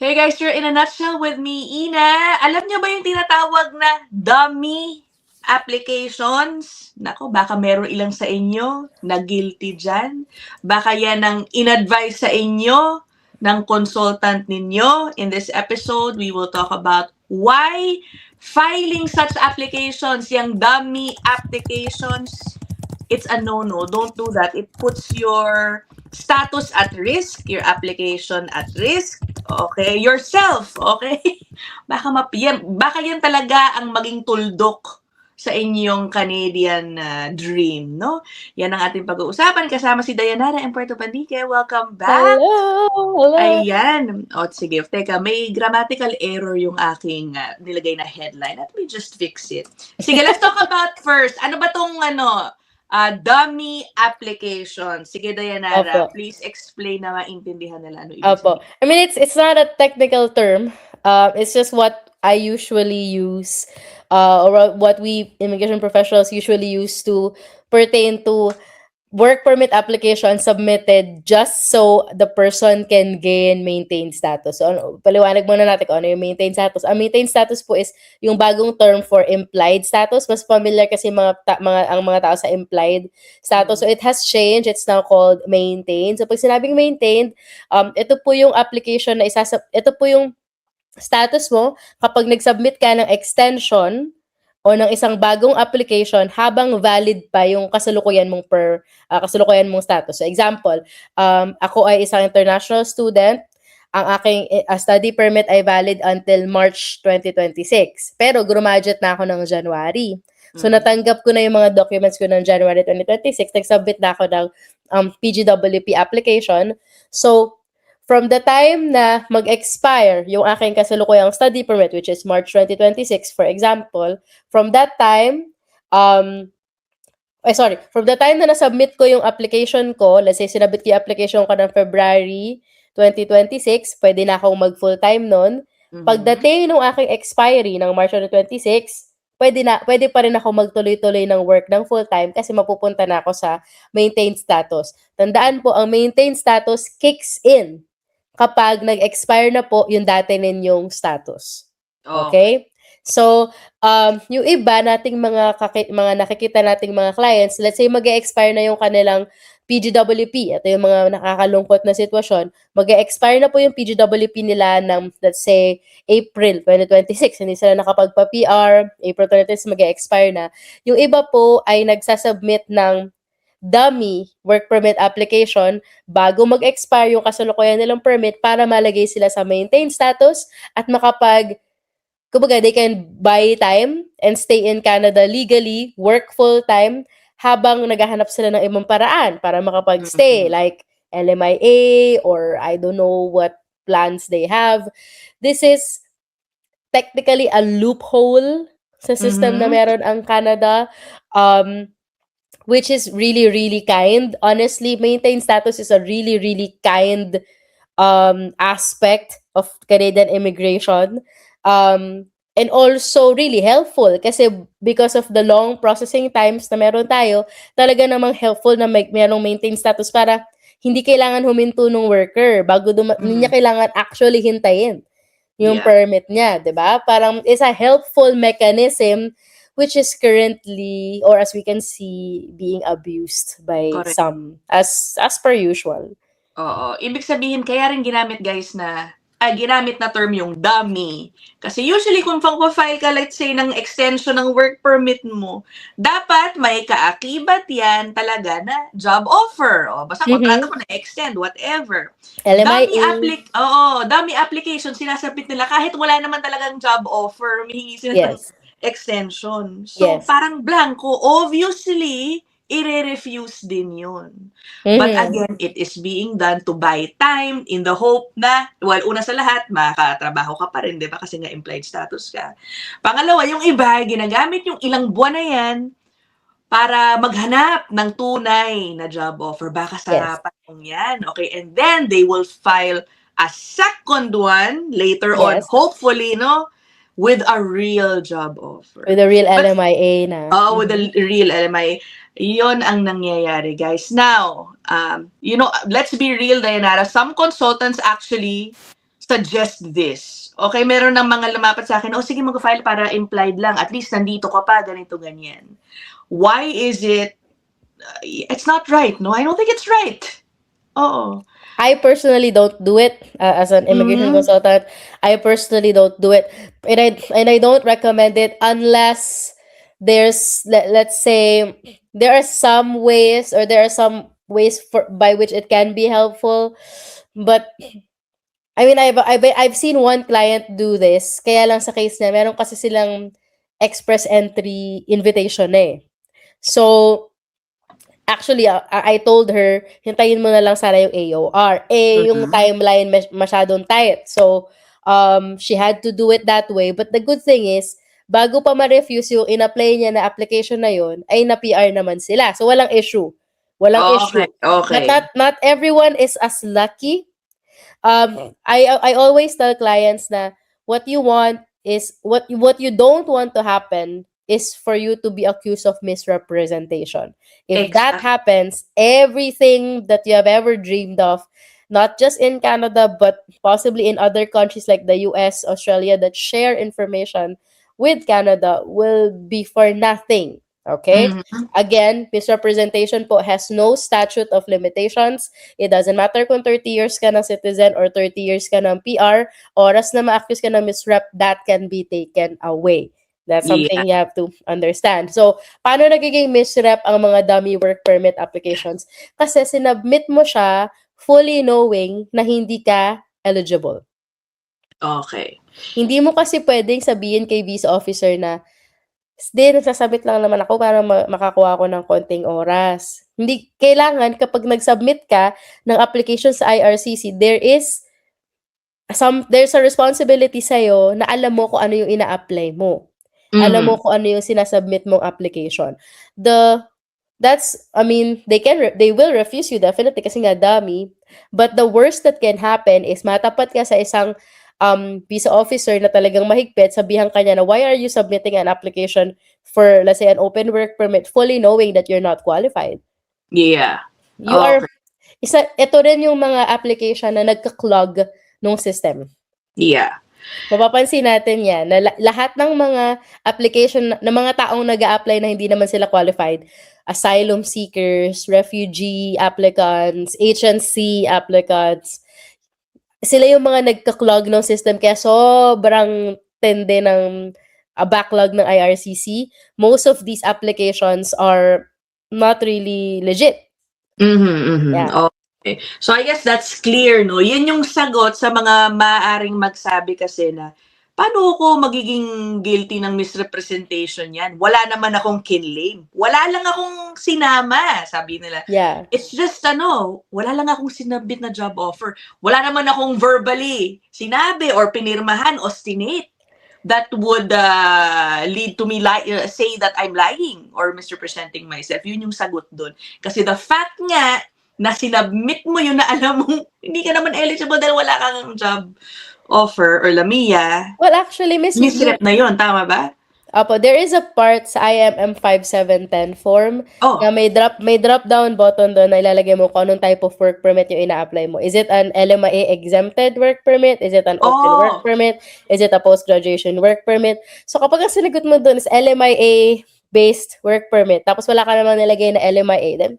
Hey guys, you're in a nutshell with me, Ina. Alam niyo ba yung tinatawag na dummy applications? Nako, baka meron ilang sa inyo na guilty dyan. Baka yan ang in-advise sa inyo ng consultant ninyo. In this episode, we will talk about why filing such applications, yung dummy applications, it's a no-no. Don't do that. It puts your status at risk, your application at risk, okay? Yourself, okay? Baka yan talaga ang maging tuldok sa inyong Canadian dream, no? Yan ang ating pag-uusapan. Kasama si Dayanara and Puerto Panique. Welcome back. Hello! Ayan. O, sige. Teka, may grammatical error yung aking nilagay na headline. Let me just fix it. Sige, let's talk about first. Ano ba tong dummy application? Sige, Dayanara, Opo. please explain na maintindihan nila ano ibig Opo. sabihin. I mean, it's not a technical term. It's just what I usually use, or what we immigration professionals usually use to pertain to work permit application submitted just so the person can gain maintained status. So, paliwanag muna natin kung ano yung maintained status. Ang maintained status po is yung bagong term for implied status. Mas familiar kasi ang mga tao sa implied status. So, it has changed. It's now called maintained. So, pag sinabing maintained, ito po yung application na ito po yung status mo kapag nag-submit ka ng extension o ng isang bagong application habang valid pa yung kasalukuyan mong status. So example, ako ay isang international student. Ang aking study permit ay valid until March 2026. Pero graduate na ako ng January. So natanggap ko na yung mga documents ko ng January 2026. Nag-submit na ako ng PGWP application. So from the time na mag-expire yung aking kasalukuyang study permit, which is March 2026, for example, from that time, from the time na nasubmit ko yung application ko, let's say sinabit ko yung application ko ng February 2026, pwede na akong mag-full-time nun. Pagdating ng aking expiry ng March 2026, pwede pa rin ako magtuloy-tuloy ng work ng full-time kasi mapupunta na ako sa maintained status. Tandaan po, ang maintained status kicks in kapag nag-expire na po yung dati ninyong status. Okay? So, yung iba nating mga nakikita nating mga clients, let's say mag-expire na yung kanilang PGWP. Ito yung mga nakakalungkot na sitwasyon. Mag-expire na po yung PGWP nila ng, let's say, April 2026. Hindi sila nakapagpa-PR. April 2026 mag-expire na. Yung iba po ay nagsasubmit ng dummy work permit application bago mag-expire yung kasalukuyan nilang permit para malagay sila sa maintained status at kumbaga, they can buy time and stay in Canada legally, work full-time, habang naghahanap sila ng ibang paraan para makapag-stay, like LMIA or I don't know what plans they have. This is technically a loophole sa system na meron ang Canada. Which is really, really kind. Honestly, maintained status is a really, really kind aspect of Canadian immigration. And also really helpful kasi because of the long processing times na meron tayo, talaga namang helpful na merong maintained status para hindi kailangan huminto ng worker bago hindi niya kailangan actually hintayin yung permit niya, 'di ba? Parang it's a helpful mechanism which is currently, or as we can see, being abused by some, as per usual. Oo. Ibig sabihin, kaya rin ginamit na term yung dummy. Kasi usually kung file ka, let's say, ng extension ng work permit mo, dapat may kaakibat yan talaga na job offer. O, basta kontrata ko na-extend, whatever. LMIA. Dummy application, sinasabit nila kahit wala naman talagang job offer, humihingi sila ng extension. So, parang blanco. Obviously, i-refuse din yun. But again, it is being done to buy time in the hope na, well, una sa lahat, makatrabaho ka pa rin, di ba? Kasi nga implied status ka. Pangalawa, yung iba, ginagamit yung ilang buwan na yan para maghanap ng tunay na job offer. Baka sa panong yan. Okay, and then they will file a second one later on, hopefully, no? With a real job offer. With a real LMIA na. With a real LMIA. Yon ang nangyayari, guys. Now, let's be real, Dayanara. Some consultants actually suggest this. Okay, meron ng mga lumapat sa akin, sige mag-file para implied lang. At least nandito ka pa, ganito, ganyan. Why is it, it's not right, no? I don't think it's right. Oo. I personally don't do it as an immigration consultant. I personally don't do it, and I don't recommend it unless there's let's say there are some ways by which it can be helpful, but I mean I've seen one client do this. Kaya lang sa case niya, meron kasi silang express entry invitation eh. So actually, I told her, hintayin mo na lang sana yung AOR. Yung timeline masyadong tight. So, she had to do it that way. But the good thing is, bago pa ma-refuse yung in-apply niya na application na yun, ay na-PR naman sila. So, walang issue. Walang issue. Okay. But not everyone is as lucky. I always tell clients na what you want is, what you don't want to happen is for you to be accused of misrepresentation. If that happens, everything that you have ever dreamed of, not just in Canada, but possibly in other countries like the US, Australia, that share information with Canada, will be for nothing. Okay? Again, misrepresentation po has no statute of limitations. It doesn't matter kung 30 years ka ng citizen or 30 years ka ng PR, oras na ma-accuse ka ng misrep, that can be taken away. That's something you have to understand. So, paano nagiging misrep ang mga dummy work permit applications? Kasi sinubmit mo siya fully knowing na hindi ka eligible. Okay. Hindi mo kasi pwedeng sabihin kay visa officer na, nagsasubmit lang naman ako para makakuha ako ng konting oras. Hindi, kailangan kapag nag-submit ka ng application sa IRCC, there's a responsibility sa'yo na alam mo kung ano yung ina-apply mo. Alam mo kung ano yung sinasubmit mong application. They will refuse you definitely kasi nga dummy. But the worst that can happen is matapat ka sa isang visa officer na talagang mahigpit, sabihan ka niya na, why are you submitting an application for, let's say, an open work permit fully knowing that you're not qualified? Yeah. Ito rin yung mga application na nagka-clog nung system. Yeah. Mapapansin natin yan, na lahat ng mga application ng mga taong nag-a-apply na hindi naman sila qualified, asylum seekers, refugee applicants, HNC applicants, sila yung mga nagka-clog ng system kaya sobrang tende ng backlog ng IRCC. Most of these applications are not really legit. Yeah. Okay. So I guess that's clear, no? Yun yung sagot sa mga maaaring magsabi kasi na, paano ako magiging guilty ng misrepresentation yan? Wala naman akong kinlaim. Wala lang akong sinama, sabi nila. Yeah. It's just, wala lang akong sinabit na job offer. Wala naman akong verbally sinabi or pinirmahan, ostinate, that would lead to me say that I'm lying or misrepresenting myself. Yun yung sagot dun. Kasi the fact nga na sinabmit mo yun na alam mo hindi ka naman eligible dahil wala kang job offer or LAMIA. Well, actually, misrep na yun. Tama ba? Opo, there is a part sa IMM 5710 form na may drop down button doon na ilalagay mo kung anong type of work permit yung ina-apply mo. Is it an LMIA exempted work permit? Is it an open work permit? Is it a post-graduation work permit? So kapag ang sinagot mo doon is LMIA based work permit, tapos wala ka naman nilagay na LMIA, then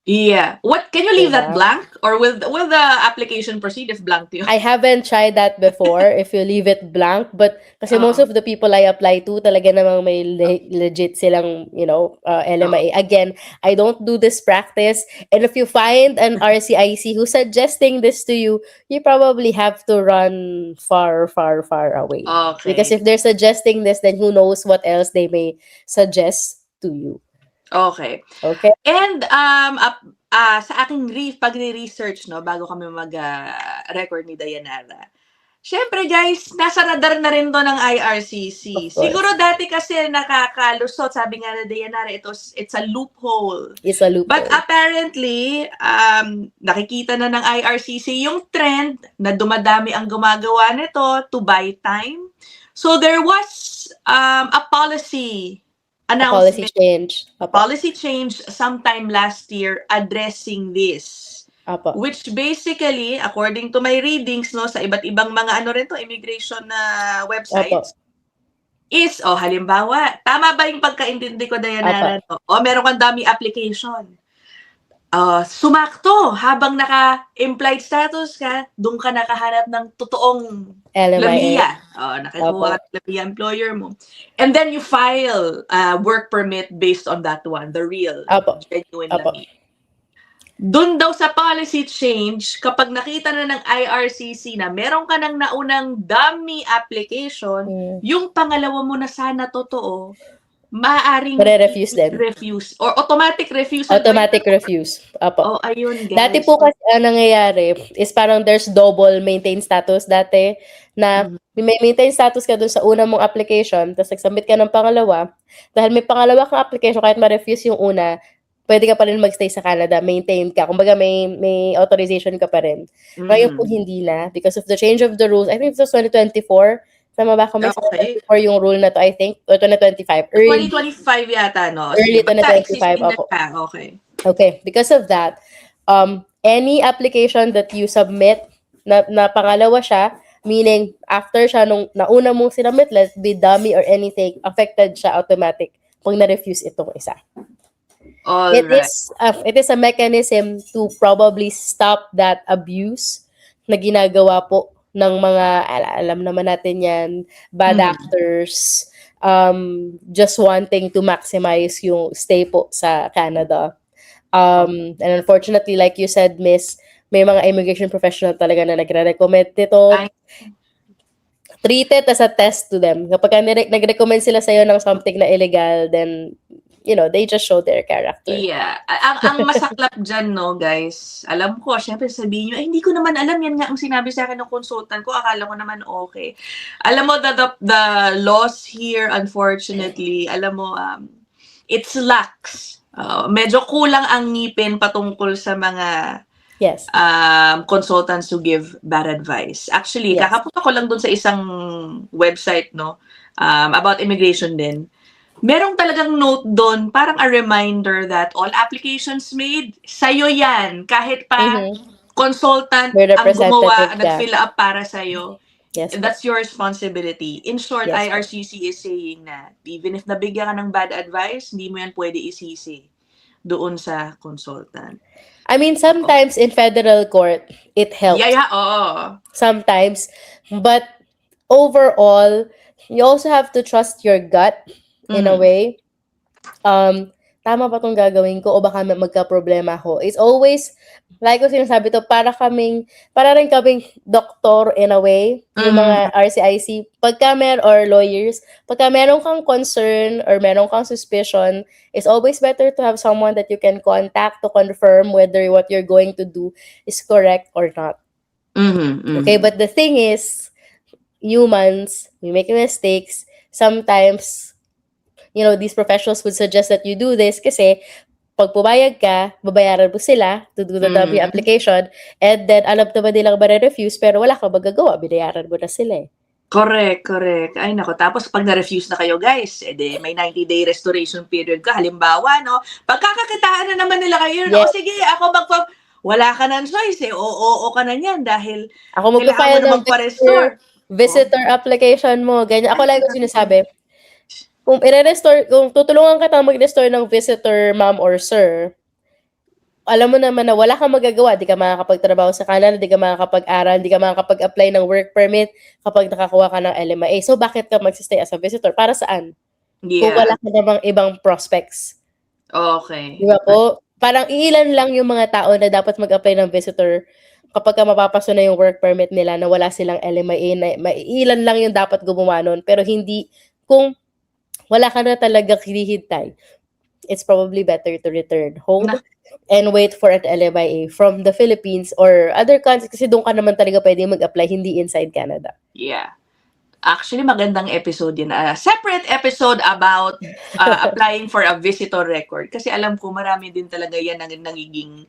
yeah. What, can you leave that blank? Or will the application proceed if blank to you? I haven't tried that before, if you leave it blank. But kasi most of the people I apply to, talaga namang may legit silang, LMIA. Again, I don't do this practice. And if you find an RCIC who's suggesting this to you, you probably have to run far, far, far away. Okay. Because if they're suggesting this, then who knows what else they may suggest to you. Okay. Okay. And sa aking pagre-research, bago kami mag-record ni Dayanara, syempre guys, nasa radar na rin to ng IRCC. Siguro dati kasi nakakalusot, sabi nga na Dayanara, it's a loophole. It's a loophole. But apparently, nakikita na ng IRCC yung trend na dumadami ang gumagawa nito to buy time. So there was a policy announcement. A policy change sometime last year addressing this. Apo. which basically, according to my readings, no, sa iba't ibang mga immigration na websites, Opo. is, halimbawa, tama ba yung pagkaintindi ko, Dayanara? No? Meron kang dummy application. Sumakto, habang naka-implied status ka, doon ka nakahanap ng totoong LMIA. Nakakuha ka ng LMIA employer mo. And then you file work permit based on that one, the real, genuine LMIA. Doon daw sa policy change, kapag nakita na ng IRCC na meron ka ng naunang dummy application, yung pangalawa mo na sana totoo, maaaring refuse din. Refuse. Or automatic refuse. Automatic refuse. Apo. Ayun, guys. Dati po kasi nangyayari is parang there's double maintain status dati na may maintain status ka dun sa una mong application tapos nag-submit ka ng pangalawa. Dahil may pangalawa kang application kahit ma-refuse yung una, pwede ka pa rin magstay sa Canada, maintain ka. Kumbaga may authorization ka pa rin. Ngayon po hindi na because of the change of the rules. I think it was 2024. Tama ba kung may 2024 yung rule na to, I think? O 2025. 2025 yata, no? Early 2025. Okay. Because of that, any application that you submit na pangalawa siya, meaning after siya nung nauna mong sinubmit, let's be dummy or anything, affected siya automatic pag na-refuse itong isa. It is a mechanism to probably stop that abuse na ginagawa po ng mga, alam naman natin yan, bad actors, just wanting to maximize yung stay po sa Canada. And unfortunately, like you said, Miss, may mga immigration professional talaga na nagre-recommend ito. Treat it as a test to them. Kapag nag-recommend sila sa'yo ng something na illegal, then they just show their character. Yeah. Ang masaklap dyan, no, guys, alam ko, syempre sabihin nyo, hindi ko naman alam, yan nga ang sinabi sa akin ng consultant ko, akala ko naman okay. Alam mo, the laws here, unfortunately, alam mo, it's lax. Medyo kulang ang ngipin patungkol sa mga consultants who give bad advice. Actually, kakapunta ko lang dun sa isang website, no, about immigration din. Merong talagang note doon, parang a reminder that all applications made, sa'yo yan. Kahit pa consultant ang gumawa, nag-fill up para sa'yo. Yes, that's your responsibility. In short, IRCC is saying na even if nabigyan ka ng bad advice, hindi mo yan pwede isisi doon sa consultant. I mean, sometimes in federal court, it helps. Sometimes. But overall, you also have to trust your gut. In a way, tama ba itong gagawin ko o baka magka-problema ako? It's always, like ko sinasabi to, para rin kaming doktor in a way, yung mga RCIC, or lawyers, pagka meron kang concern or meron kang suspicion, it's always better to have someone that you can contact to confirm whether what you're going to do is correct or not. Okay, but the thing is, humans, we make mistakes, sometimes, these professionals would suggest that you do this kasi pag pumayag ka, babayaran mo sila to do the dummy application and then alam naman nilang ma-refuse pero wala kang magagawa, binayaran mo na sila eh. Correct. Ay nako, tapos pag na-refuse na kayo guys, may 90-day restoration period ka. Halimbawa, no, pagkakakitaan na naman nila kayo, no, sige, ako wala ka ng choice oo ka na niyan dahil ako kailangan mo magpa-restore. Visitor application mo, ganyan. Ako lang yung sinasabi, kung tutulungan ka mag-restore ng visitor, ma'am or sir, alam mo naman na wala kang magagawa, di ka makakapagtrabaho sa Canada, di ka makakapag-aral, di ka makakapag-apply ng work permit kapag nakakuha ka ng LMIA. So, bakit ka magsistay as a visitor? Para saan? Kung wala ka namang ibang prospects. Okay. Di ba po? Parang ilan lang yung mga tao na dapat mag-apply ng visitor kapag mapapaso na yung work permit nila na wala silang LMIA, na ilan lang yung dapat gumawa nun. Pero hindi, kung wala ka na talaga hinihintay, it's probably better to return home and wait for an LMIA from the Philippines or other countries kasi doon ka naman talaga pwede mag-apply, hindi inside Canada. Yeah. Actually, magandang episode yun. Separate episode about applying for a visitor record. Kasi alam ko, marami din talaga yan ang nagiging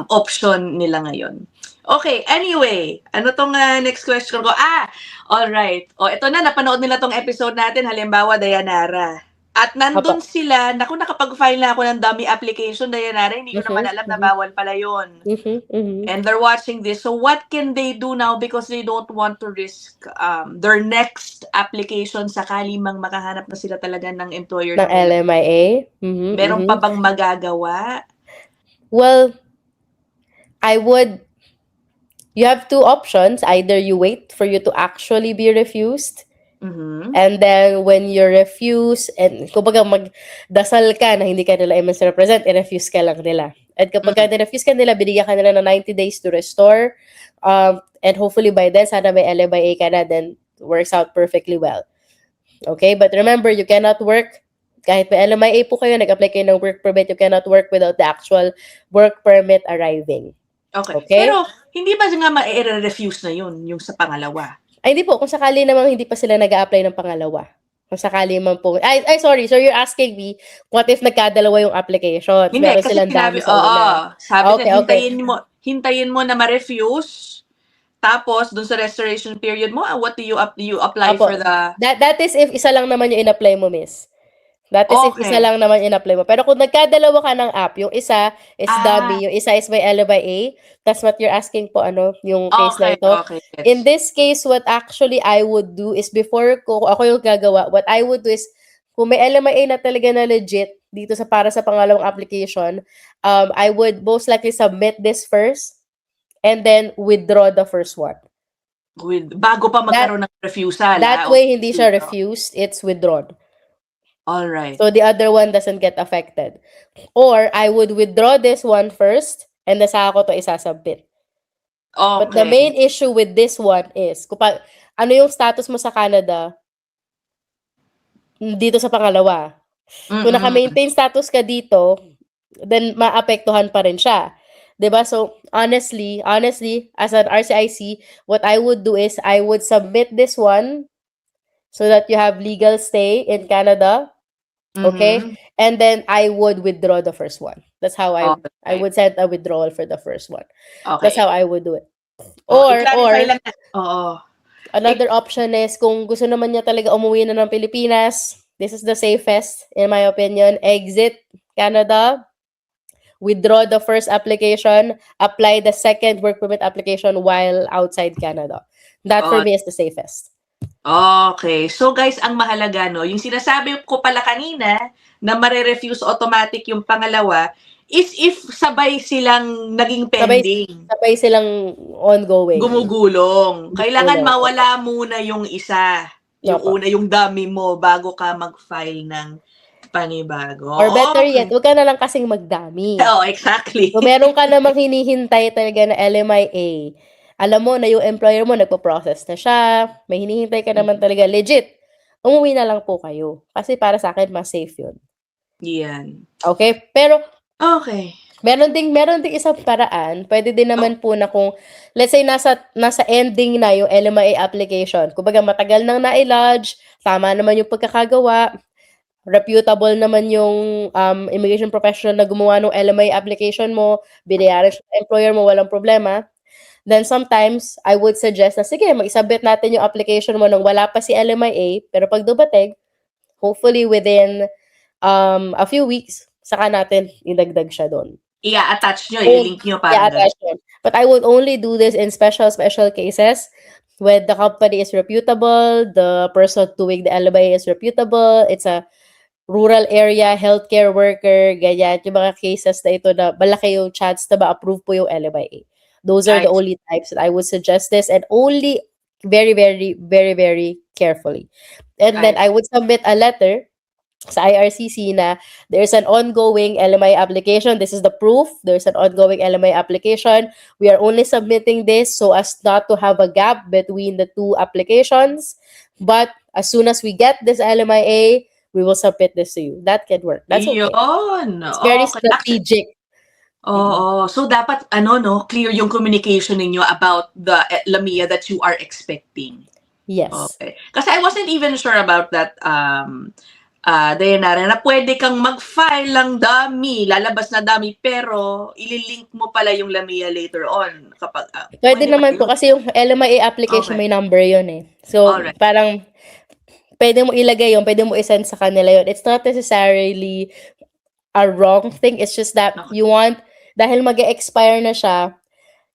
option nila ngayon. Okay, anyway, ano tong next question ko? Alright. Ito na, napanood nila tong episode natin. Halimbawa, Dayanara. At nandun Opo. sila, naku nakapag-file na ako ng dummy application, Dayanara, hindi ko naman Mhm, alam na mhm, bawal pala yun. mhm, mhm. And they're watching this. So what can they do now because they don't want to risk their next application sakali mang makahanap na sila talaga ng employer Ng na kailangan. LMIA? Mhm, Meron mhm. pa bang magagawa? Well, you have two options. Either you wait for you to actually be refused, Mhm. and then when you refuse, and kumbaga magdasal ka na hindi ka nila i-misrepresent, i-refuse ka lang nila. At kapag ka refuse ka nila, binigyan ka nila ng 90 days to restore. And hopefully by then, sana may LMIA ka na, then works out perfectly well. Okay? But remember, you cannot work, kahit may LMIA po kayo, nag-apply kayo ng work permit, you cannot work without the actual work permit arriving. Okay. Okay? Pero hindi ba nga ma-refuse na yun, yung sa pangalawa? Ay, hindi po. Kung sakali namang hindi pa sila nag-a-apply ng pangalawa. Kung sakali man po. Sorry. So, you're asking me, what if nagkadalawa yung applications? Hindi, Meron kasi silang sinabi, dami sa una. sabi na, Okay. hintayin mo na ma-refuse, tapos dun sa restoration period mo, what do you apply Opo. for the... That is if isa lang naman yung in-apply mo, miss. That is if isa Okay. lang naman in-apply mo. Pero kung nagkadalawa ka ng app, yung isa is dummy, Ah, yung isa is by LMIA, that's what you're asking po, yung case na ito. okay. In this case, what actually I would do is before ako yung gagawa, what I would do is, kung may LMIA na talaga na legit dito para sa pangalawang application, I would most likely submit this first and then withdraw the first one. Bago pa magkaroon ng refusal. That way, hindi siya refused, it's withdrawn. All right. So the other one doesn't get affected. Or I would withdraw this one first and then saka ko to isasubmit. Okay. But the main issue with this one is, ano yung status mo sa Canada dito sa pangalawa? Kung naka-maintain status ka dito, then maapektuhan pa rin siya. 'Di ba? So, honestly, as an RCIC, what I would do is I would submit this one so that you have legal stay in Canada. Okay? And then I would withdraw the first one. That's how I would send a withdrawal for the first one. Okay. That's how I would do it. Or another option is kung gusto naman niya talaga umuwi na ng Pilipinas, this is the safest in my opinion. Exit Canada, withdraw the first application, apply the second work permit application while outside Canada. That for me is the safest. Okay. So guys, ang mahalaga, no, yung sinasabi ko pala kanina na mare-refuse automatic yung pangalawa is if sabay silang naging pending. Sabay silang ongoing. Gumugulong. Kailangan mawala muna yung isa. Yung una, yung dummy mo bago ka mag-file ng panibago. Or better yet, huwag ka na lang kasing magdami. Exactly. Kung meron ka namang hinihintay talaga na LMIA, alam mo na yung employer mo nagpo-process na siya, may hinihintay ka naman talaga legit, umuwi na lang po kayo. Kasi para sa akin, mas safe yun. Yan. Okay? Pero, okay. Meron ding isang paraan. Pwede din naman po na kung, let's say, nasa ending na yung LMIA application. Kumbaga, matagal nang na-lodge, tama naman yung pagkakagawa, reputable naman yung immigration professional na gumawa ng LMIA application mo, binayaran siya ng employer mo, walang problema. Then sometimes, I would suggest na, sige, mag-submit natin yung application mo nang wala pa si LMIA, pero pag dumating, hopefully within a few weeks, saka natin idagdag siya doon. I-attach nyo, i-link nyo para doon. But I would only do this in special cases when the company is reputable, the person doing the LMIA is reputable, it's a rural area, healthcare worker, ganyan. Yung mga cases na ito na malaki yung chance na ma-approve po yung LMIA. Those are the only types that I would suggest this, and only very, very, very, very carefully. And then I would submit a letter sa IRCC na there's an ongoing LMIA application. This is the proof. There's an ongoing LMIA application. We are only submitting this so as not to have a gap between the two applications. But as soon as we get this LMIA, we will submit this to you. That can work. That's okay. It's very strategic. So dapat clear yung communication ninyo about the LMIA that you are expecting. Yes. Okay. Kasi I wasn't even sure about that Dayanara, na pwede kang mag-file ng dummy, lalabas na dummy, pero ililink mo pala yung LMIA later on kapag pwede naman po kasi yung LMIA application may number yun eh. So parang pwede mo ilagay yun, pwede mo isend sa kanila yun. It's not necessarily a wrong thing. It's just that Okay. you want, dahil mag-expire na siya,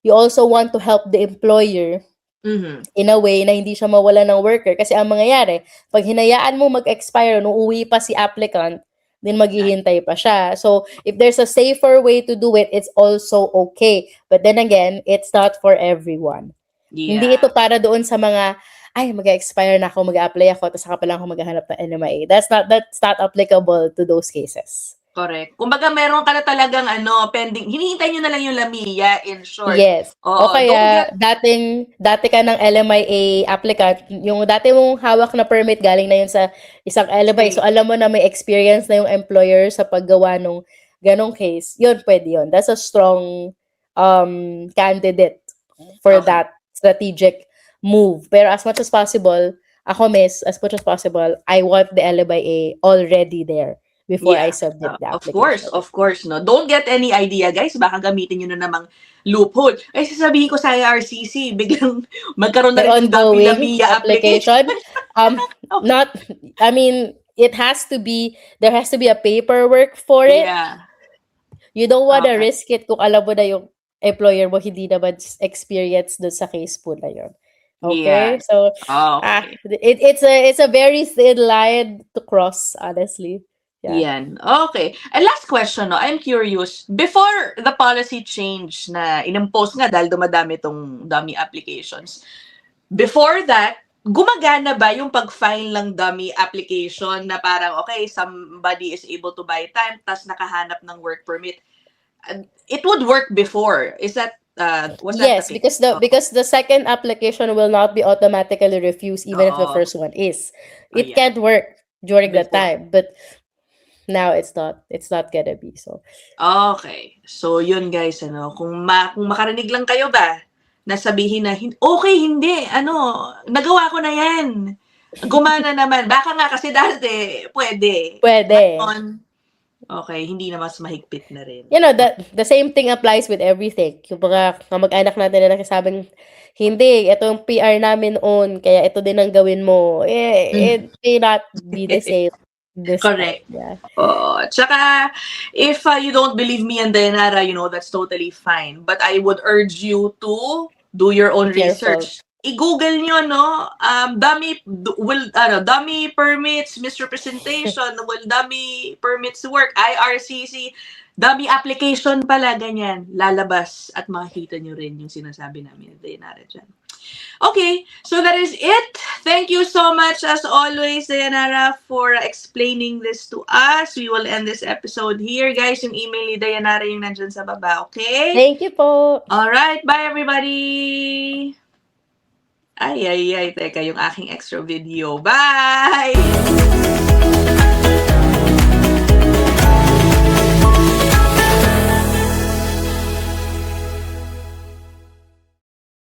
you also want to help the employer Mhm. in a way na hindi siya mawala ng worker. Kasi ang mangyayari, pag hinayaan mo mag-expire, nung uwi pa si applicant, then maghihintay pa siya. So, if there's a safer way to do it, it's also okay. But then again, it's not for everyone. Hindi Yeah. ito para doon sa mga, ay, mag-expire na ako, mag-apply ako, tapos saka pa lang ako maghahanap ng NMIA. That's not applicable to those cases. Correct. Kumbaga meron ka na talagang pending, hinihintay nyo na lang yung Lamia, in short. Yes. O Oo, don't kaya, get, dati ka ng LMIA applicant, yung dati mong hawak na permit galing na yun sa isang LMIA. So, alam mo na may experience na yung employer sa paggawa ng ganong case. Yun, pwede yun. That's a strong candidate for Okay. that strategic move. Pero as much as possible, ako, miss, as much as possible, I want the LMIA already there before I Yeah. submit the Of application. course, no. Don't get any idea, guys. Baka gamitin nyo na namang loophole. Ay, sasabihin ko sa IRCC, biglang magkaroon na May rin ng dami ongoing Lamia application. application. It has to be, there has to be a paperwork for it. Yeah. You don't wanna Okay. risk it kung alam mo na yung employer mo hindi naman experience dun sa case po na yun. Okay? Yeah. So, Okay. it's a very thin line to cross, honestly. Yeah. Yan. Okay. And last question, no. I'm curious. Before the policy change na inimpose nga dahil dumadami tong dummy applications, before that, gumagana ba yung pag-file ng dummy application na parang, okay, somebody is able to buy time, tas nakahanap ng work permit? It would work before. Is that, was that Yes, the case? because the second application will not be automatically refused even if the Oo. first one is. It Ayan. can't work during that Before. time, but now it's not gonna be so. Okay. So, yun guys, kung makarinig lang kayo ba, na sabihin na, okay, hindi, nagawa ko na yan. Gumana naman. Baka nga kasi dati, pwede. Pwede. Ngayon, okay, hindi na mas mahigpit na rin. You know, the same thing applies with everything. Yung mga kamag-anak natin na nagsasabing, hindi, ito yung PR namin noon, kaya ito din ang gawin mo. It may not be the same. Correct. Yeah. Tsaka, if you don't believe me and Dayanara, that's totally fine. But I would urge you to do your own Careful. research. I-google nyo, no? Dummy permits, misrepresentation, will dummy permits work, IRCC, dummy application pala, ganyan. Lalabas at makikita nyo rin yung sinasabi namin ni Dayanara dyan. Okay, so that is it. Thank you so much, as always, Dayanara, for explaining this to us. We will end this episode here. Guys, yung email ni Dayanara yung nandyan sa baba, okay? Thank you po. Alright, bye everybody! Ay, teka, yung aking extra video. Bye!